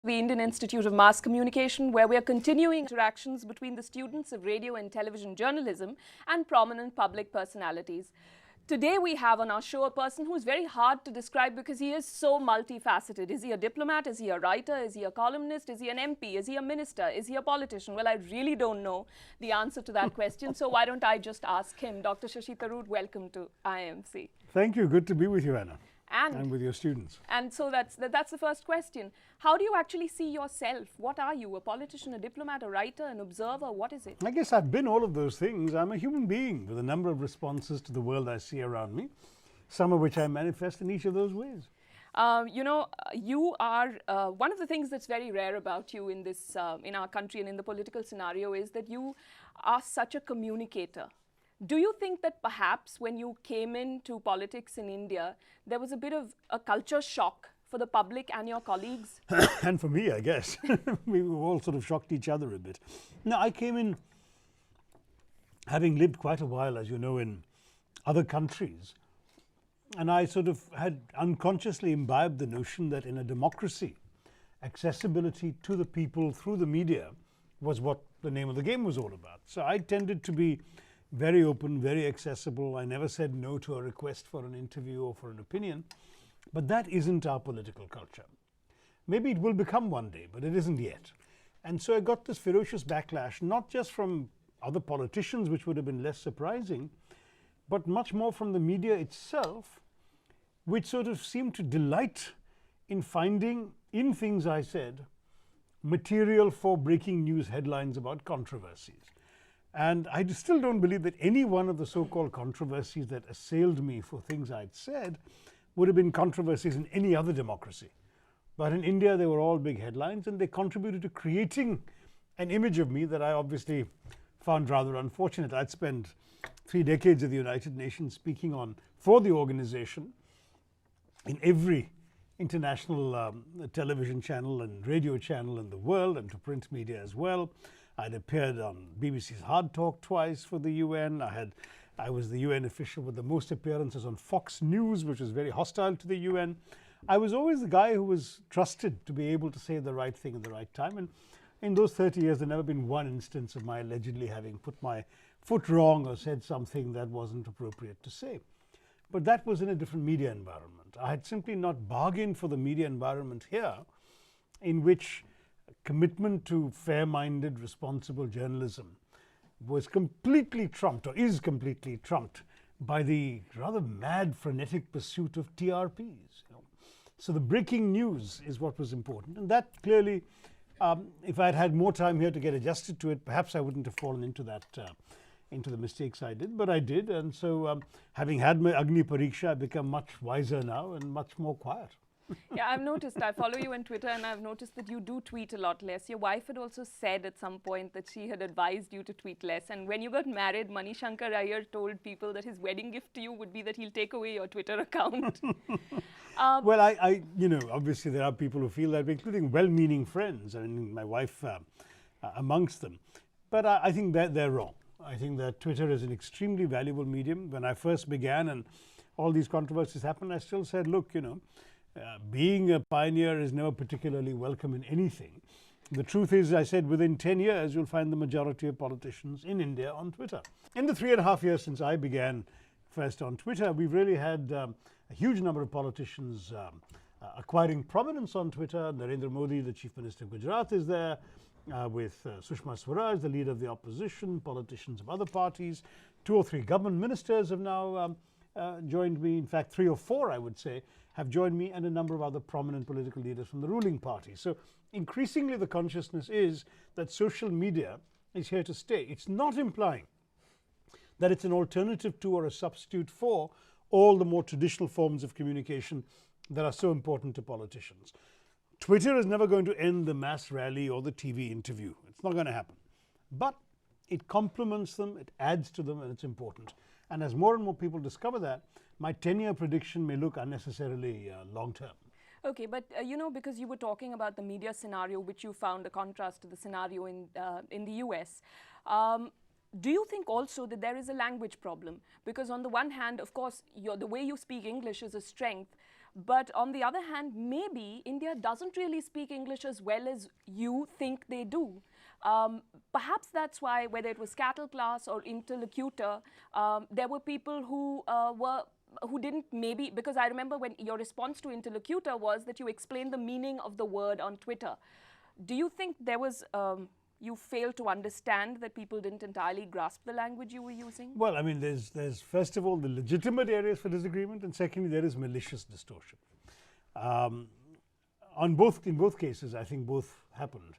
the Indian Institute of Mass Communication, where we are continuing interactions between the students of radio and television journalism and prominent public personalities. Today we have on our show a person who is very hard to describe because he is so multifaceted. Is he a diplomat? Is he a writer? Is he a columnist? Is he an MP? Is he a minister? Is he a politician? Well, I really don't know the answer to that question, so why don't I just ask him. Dr. Shashi Tharoor, welcome to IIMC. Thank you. Good to be with you, Anna. And with your students. And so that's the first question. How do you actually see yourself? What are you? A politician, a diplomat, a writer, an observer? What is it? I guess I've been all of those things. I'm a human being with a number of responses to the world I see around me, some of which I manifest in each of those ways. You are one of the things that's very rare about you in this in our country and in the political scenario is that you are such a communicator. Do you think that perhaps when you came into politics in India, there was a bit of a culture shock for the public and your colleagues? And for me, I guess. We all sort of shocked each other a bit. Now, I came in having lived quite a while, as you know, in other countries. And I sort of had unconsciously imbibed the notion that in a democracy, accessibility to the people through the media was what the name of the game was all about. So I tended to be very open, very accessible. I never said no to a request for an interview or for an opinion. But that isn't our political culture. Maybe it will become one day, but it isn't yet. And so I got this ferocious backlash, not just from other politicians, which would have been less surprising, but much more from the media itself, which sort of seemed to delight in finding in things I said material for breaking news headlines about controversies. And I still don't believe that any one of the so-called controversies that assailed me for things I'd said would have been controversies in any other democracy. But in India, they were all big headlines, and they contributed to creating an image of me that I obviously found rather unfortunate. I'd spent 3 decades at the United Nations speaking on for the organization in every international television channel and radio channel in the world, and to print media as well. I'd appeared on BBC's Hard Talk twice for the UN. I was the UN official with the most appearances on Fox News, which was very hostile to the UN. I was always the guy who was trusted to be able to say the right thing at the right time. And in those 30 years, there's never been one instance of my allegedly having put my foot wrong or said something that wasn't appropriate to say. But that was in a different media environment. I had simply not bargained for the media environment here, in which commitment to fair-minded, responsible journalism was completely trumped, or is completely trumped, by the rather mad, frenetic pursuit of TRPs. So the breaking news is what was important. And that clearly, if I'd had more time here to get adjusted to it, perhaps I wouldn't have fallen into that, into the mistakes I did, but I did. And so having had my Agni Pariksha, I've become much wiser now and much more quiet. Yeah, I've noticed. I follow you on Twitter, and I've noticed that you do tweet a lot less. Your wife had also said at some point that she had advised you to tweet less. And when you got married, Mani Shankar Iyer told people that his wedding gift to you would be that he'll take away your Twitter account. Well, obviously there are people who feel that, including well-meaning friends. I mean, my wife amongst them. But I think that they're wrong. I think that Twitter is an extremely valuable medium. When I first began and all these controversies happened, I still said, look, being a pioneer is never particularly welcome in anything. The truth is, I said, within 10 years, you'll find the majority of politicians in India on Twitter. In the 3.5 years since I began first on Twitter, we've really had a huge number of politicians acquiring prominence on Twitter. Narendra Modi, the Chief Minister of Gujarat, is there, with Sushma Swaraj, the leader of the opposition, politicians of other parties. 2 or 3 government ministers have now joined me. In fact, 3 or 4, I would say, have joined me, and a number of other prominent political leaders from the ruling party. So increasingly the consciousness is that social media is here to stay. It's not implying that it's an alternative to or a substitute for all the more traditional forms of communication that are so important to politicians. Twitter is never going to end the mass rally or the TV interview. It's not going to happen. But it complements them, it adds to them, and it's important. And as more and more people discover that, my 10-year prediction may look unnecessarily long-term. Okay, but because you were talking about the media scenario, which you found a contrast to the scenario in the US, do you think also that there is a language problem? Because on the one hand, of course, the way you speak English is a strength, But on the other hand, maybe India doesn't really speak English as well as you think they do. Perhaps that's why, whether it was cattle class or interlocutor, there were people who didn't, maybe, because I remember when your response to interlocutor was that you explained the meaning of the word on Twitter. Do you think there was, you failed to understand that people didn't entirely grasp the language you were using? Well, I mean, there's first of all the legitimate areas for disagreement, and secondly, there is malicious distortion. In both cases, I think both happened.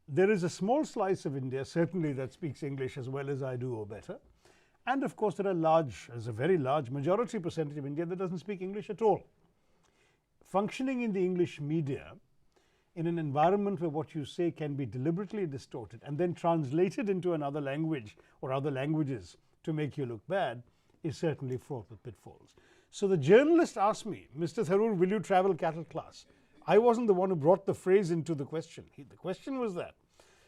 There is a small slice of India, certainly, that speaks English as well as I do or better. And of course, there's a very large majority percentage of India that doesn't speak English at all. Functioning in the English media, in an environment where what you say can be deliberately distorted and then translated into another language or other languages to make you look bad, is certainly fraught with pitfalls. So the journalist asked me, Mr. Tharoor, will you travel cattle class? I wasn't the one who brought the phrase into the question. The question was that.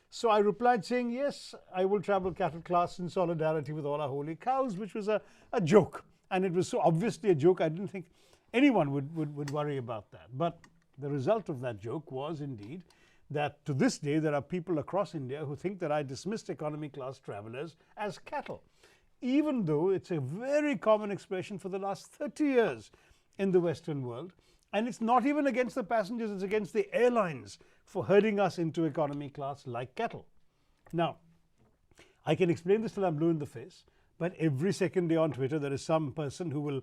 So I replied saying, yes, I will travel cattle class in solidarity with all our holy cows, which was a joke. And it was so obviously a joke, I didn't think anyone would worry about that. But the result of that joke was indeed that to this day there are people across India who think that I dismissed economy class travelers as cattle, even though it's a very common expression for the last 30 years in the Western world. And it's not even against the passengers, it's against the airlines for herding us into economy class like cattle. Now, I can explain this till I'm blue in the face, but every second day on Twitter there is some person who will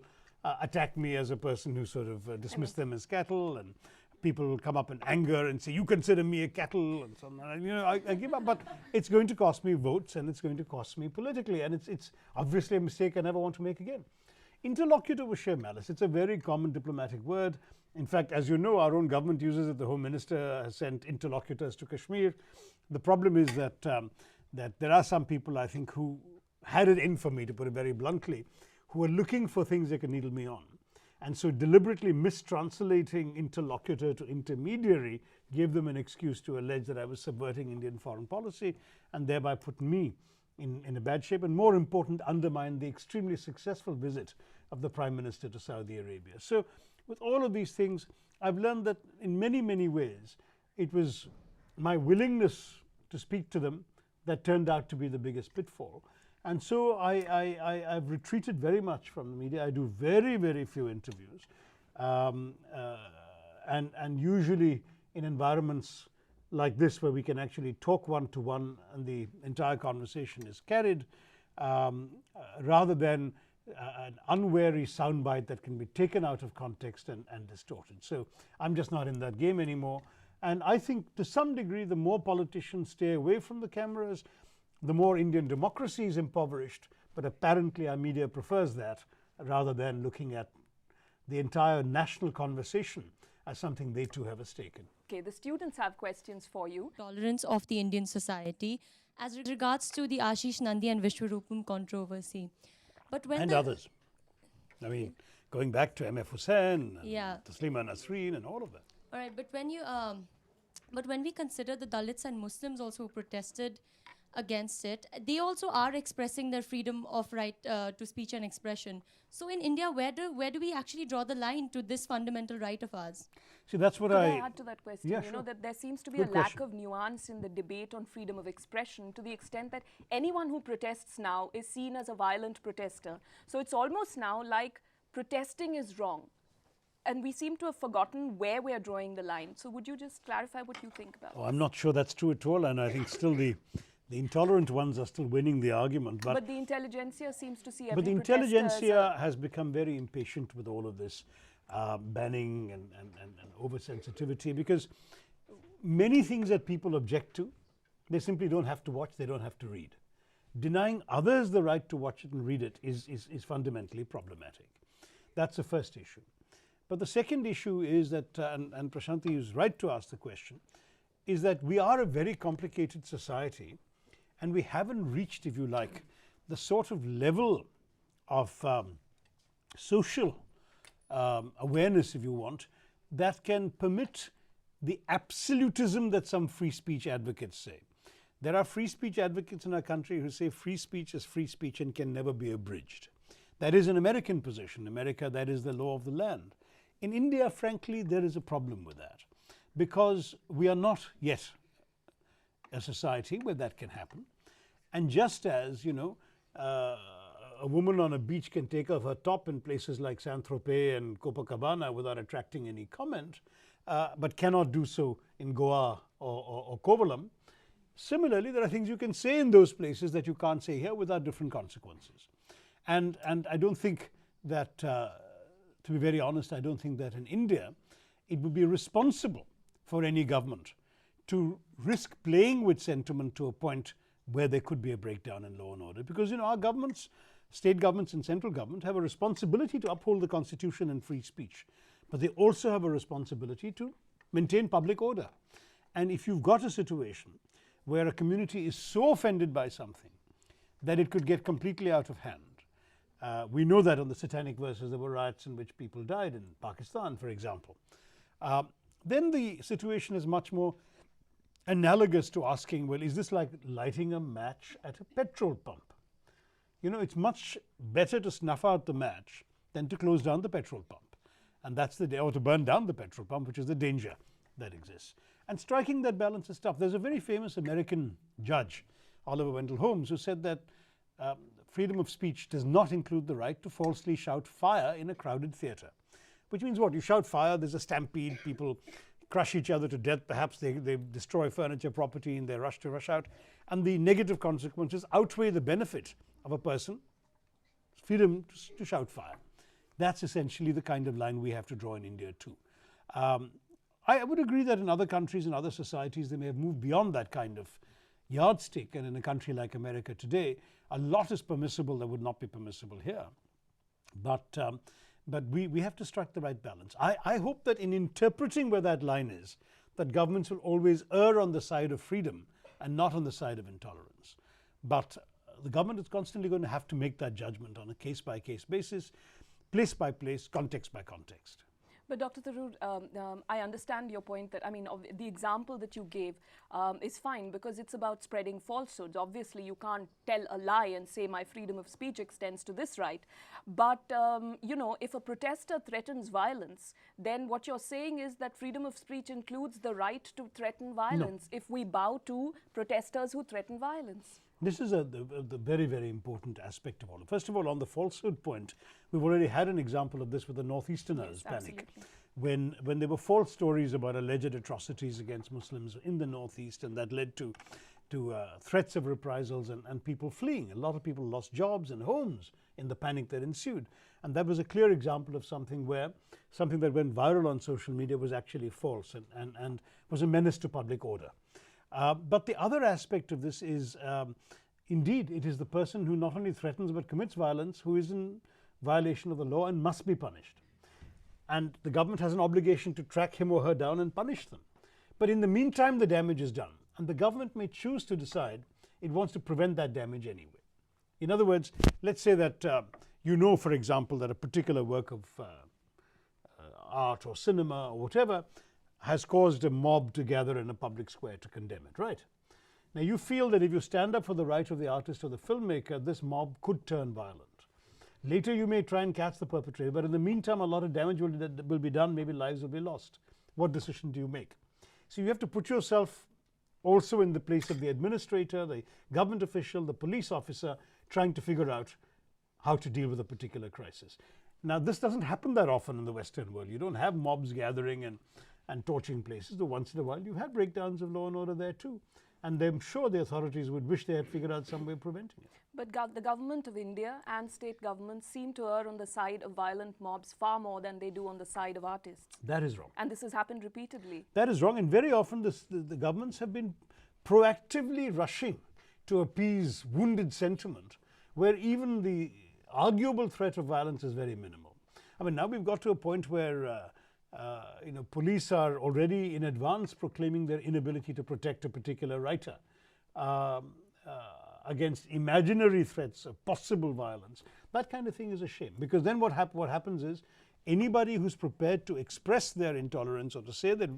attack me as a person who sort of dismissed them as cattle, and people will come up in anger and say, you consider me a cattle, and so on. And, you know, I give up, but it's going to cost me votes and it's going to cost me politically, and it's obviously a mistake I never want to make again. Interlocutor was sheer malice. It's a very common diplomatic word. In fact, as you know, our own government uses it. The Home Minister has sent interlocutors to Kashmir. The problem is that that there are some people, I think, who had it in for me, to put it very bluntly, who are looking for things they can needle me on. And so deliberately mistranslating interlocutor to intermediary gave them an excuse to allege that I was subverting Indian foreign policy, and thereby put me in a bad shape, and more important, undermine the extremely successful visit of the Prime Minister to Saudi Arabia. So with all of these things, I've learned that in many, many ways, it was my willingness to speak to them that turned out to be the biggest pitfall. And so I've retreated very much from the media. I do very, very few interviews, and usually in environments like this, where we can actually talk one-to-one and the entire conversation is carried, rather than an unwary soundbite that can be taken out of context and distorted. So I'm just not in that game anymore. And I think to some degree, the more politicians stay away from the cameras, the more Indian democracy is impoverished. But apparently our media prefers that, rather than looking at the entire national conversation as something they too have a stake in. Okay, the students have questions for you. Tolerance of the Indian society as regards to the Ashish Nandi and Vishwarupam controversy. But when and others. I mean, going back to M.F. Hussain, and Taslima Nasreen and all of that. All right, but when we consider the Dalits and Muslims also who protested against it, they also are expressing their freedom of right to speech and expression. So in India, where do we actually draw the line to this fundamental right of ours? See, that's what Could I add to that question? Yeah, you know, that there seems to be Good a lack question. of nuance in the debate on freedom of expression, to the extent that anyone who protests now is seen as a violent protester. So it's almost now like protesting is wrong. And we seem to have forgotten where we are drawing the line. So would you just clarify what you think about Oh, I'm not sure that's true at all, and I think still the intolerant ones are still winning the argument. But the intelligentsia seems to see every But the protester as intelligentsia has become very impatient with all of this banning and oversensitivity, because many things that people object to, they simply don't have to watch, they don't have to read. Denying others the right to watch it and read it is fundamentally problematic. That's the first issue. But the second issue is that, and Prashanti is right to ask the question, is that we are a very complicated society, and we haven't reached, if you like, the sort of level of social awareness, if you want, that can permit the absolutism that some free speech advocates say. There are free speech advocates in our country who say free speech is free speech and can never be abridged. That is an American position. In America, that is the law of the land. In India, frankly, there is a problem with that, because we are not yet a society where that can happen. And just as, you know, a woman on a beach can take off her top in places like Saint-Tropez and Copacabana without attracting any comment, but cannot do so in Goa or Kovalam. Similarly, there are things you can say in those places that you can't say here without different consequences. And I don't think that, to be very honest, I don't think that in India it would be responsible for any government to risk playing with sentiment to a point where there could be a breakdown in law and order. Because, you know, our governments, state governments and central government, have a responsibility to uphold the constitution and free speech. But they also have a responsibility to maintain public order. And if you've got a situation where a community is so offended by something that it could get completely out of hand, we know that on the Satanic Verses there were riots in which people died in Pakistan, for example. Then the situation is much more analogous to asking, well, is this like lighting a match at a petrol pump? You know, it's much better to snuff out the match than to close down the petrol pump. And that's the, or to burn down the petrol pump, which is the danger that exists. And striking that balance is tough. There's a very famous American judge, Oliver Wendell Holmes, who said that freedom of speech does not include the right to falsely shout fire in a crowded theatre. Which means what? You shout fire, there's a stampede, people crush each other to death, perhaps they destroy furniture, property in their rush to rush out, and the negative consequences outweigh the benefit of a person's freedom to shout fire. That's essentially the kind of line we have to draw in India too. I would agree that in other countries and other societies they may have moved beyond that kind of yardstick, and in a country like America today a lot is permissible that would not be permissible here. But we have to strike the right balance. I hope that in interpreting where that line is, that governments will always err on the side of freedom and not on the side of intolerance. But the government is constantly going to have to make that judgment on a case-by-case basis, place by place, context by context. But Dr. Tharoor, I understand your point that, I mean, the example that you gave is fine because it's about spreading falsehoods. Obviously, you can't tell a lie and say my freedom of speech extends to this right. But, you know, if a protester threatens violence, then what you're saying is that freedom of speech includes the right to threaten violence if we bow to protesters who threaten violence. This is the very, very important aspect of all. First of all, on the falsehood point, we've already had an example of this with the Northeasterners panic. When there were false stories about alleged atrocities against Muslims in the Northeast, and that led to threats of reprisals and people fleeing. A lot of people lost jobs and homes in the panic that ensued. And that was a clear example of something where something that went viral on social media was actually false and was a menace to public order. But the other aspect of this is, indeed, it is the person who not only threatens but commits violence who is in violation of the law and must be punished. And the government has an obligation to track him or her down and punish them. But in the meantime, the damage is done. And the government may choose to decide it wants to prevent that damage anyway. In other words, let's say that you know, for example, that a particular work of art or cinema or whatever has caused a mob to gather in a public square to condemn it, right? Now you feel that if you stand up for the right of the artist or the filmmaker, this mob could turn violent. Later you may try and catch the perpetrator, but in the meantime a lot of damage will be done, maybe lives will be lost. What decision do you make? So you have to put yourself also in the place of the administrator, the government official, the police officer, trying to figure out how to deal with a particular crisis. Now this doesn't happen that often in the Western world. You don't have mobs gathering and torching places, though once in a while you have breakdowns of law and order there too. And I'm sure the authorities would wish they had figured out some way of preventing it. But the government of India and state governments seem to err on the side of violent mobs far more than they do on the side of artists. That is wrong. And this has happened repeatedly. That is wrong, and very often the governments have been proactively rushing to appease wounded sentiment, where even the arguable threat of violence is very minimal. I mean, now we've got to a point where you know, police are already in advance proclaiming their inability to protect a particular writer against imaginary threats of possible violence. That kind of thing is a shame, because then what happens is anybody who's prepared to express their intolerance or to say that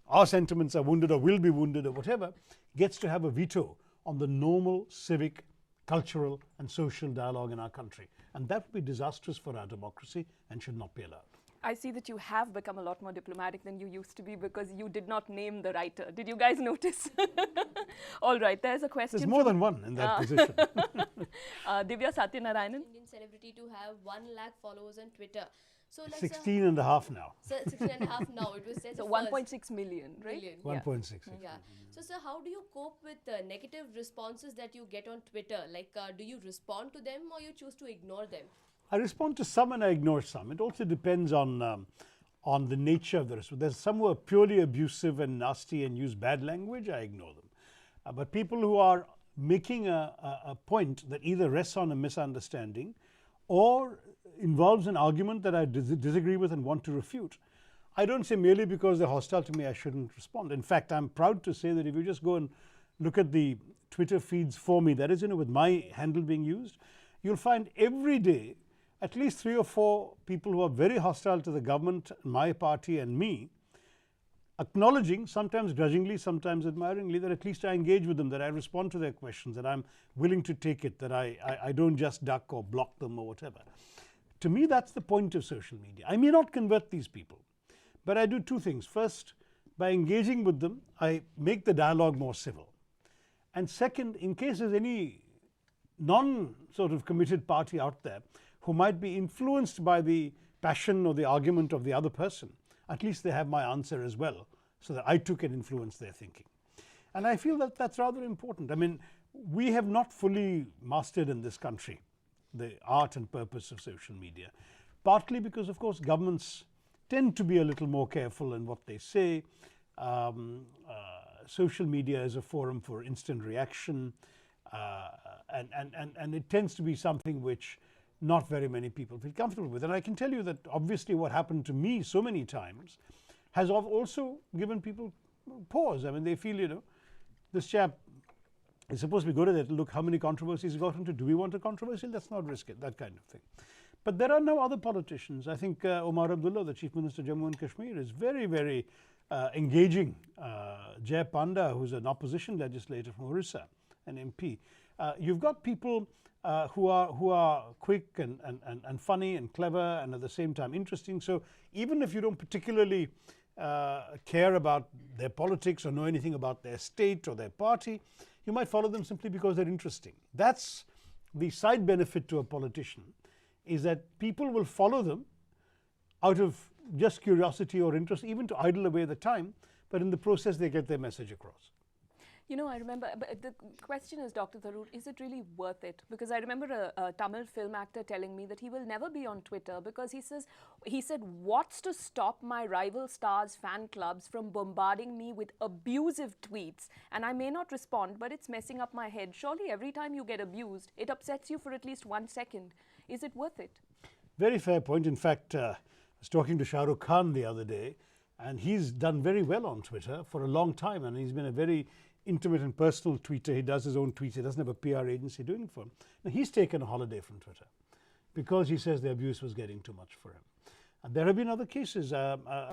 our sentiments are wounded or will be wounded or whatever gets to have a veto on the normal civic, cultural and social dialogue in our country. And that would be disastrous for our democracy and should not be allowed. I see that you have become a lot more diplomatic than you used to be because you did not name the writer. Did you guys notice? All right, there's a question. There's more than one in that position. Divya Satyanarayanan. Indian celebrity to have 1 lakh followers on Twitter. So let's 16 and a half now. so 16 and a half now. It was said So the first 1.6 million, right? million. 1.6. Yeah. So, sir, how do you cope with negative responses that you get on Twitter? Like, do you respond to them or you choose to ignore them? I respond to some and I ignore some. It also depends on the nature of the response. There's some who are purely abusive and nasty and use bad language, I ignore them. But people who are making a point that either rests on a misunderstanding or involves an argument that I disagree with and want to refute, I don't say merely because they're hostile to me I shouldn't respond. In fact, I'm proud to say that if you just go and look at the Twitter feeds for me, that is, with my handle being used, you'll find every day at least 3 or 4 people who are very hostile to the government, my party and me, acknowledging, sometimes grudgingly, sometimes admiringly, that at least I engage with them, that I respond to their questions, that I'm willing to take it, that I don't just duck or block them or whatever. To me, that's the point of social media. I may not convert these people, but I do 2 things. First, by engaging with them, I make the dialogue more civil. And second, in case there's any non-sort of committed party out there who might be influenced by the passion or the argument of the other person, at least they have my answer as well, so that I too can influence their thinking. And I feel that that's rather important. I mean, we have not fully mastered in this country the art and purpose of social media, partly because, of course, governments tend to be a little more careful in what they say. Social media is a forum for instant reaction, and it tends to be something which not very many people feel comfortable with. And I can tell you that obviously what happened to me so many times has also given people pause. I mean, they feel, this chap is supposed to be good at it. Look how many controversies he got into. Do we want a controversy? Let's not risk it, that kind of thing. But there are now other politicians. I think Omar Abdullah, the Chief Minister of Jammu and Kashmir, is very, very engaging. Jay Panda, who's an opposition legislator from Orissa, an MP. You've got people who are quick and funny and clever and at the same time interesting. So even if you don't particularly care about their politics or know anything about their state or their party, you might follow them simply because they're interesting. That's the side benefit to a politician, is that people will follow them out of just curiosity or interest, even to idle away the time, but in the process they get their message across. I remember, but the question is, Dr. Tharoor, is it really worth it? Because I remember a Tamil film actor telling me that he will never be on Twitter because he said, what's to stop my rival stars' fan clubs from bombarding me with abusive tweets? And I may not respond, but it's messing up my head. Surely every time you get abused, it upsets you for at least 1 second. Is it worth it? Very fair point. In fact, I was talking to Shah Rukh Khan the other day, and he's done very well on Twitter for a long time, and he's been a very intimate and personal tweeter. He does his own tweets. He doesn't have a PR agency doing it for him. Now, he's taken a holiday from Twitter because he says the abuse was getting too much for him. And there have been other cases.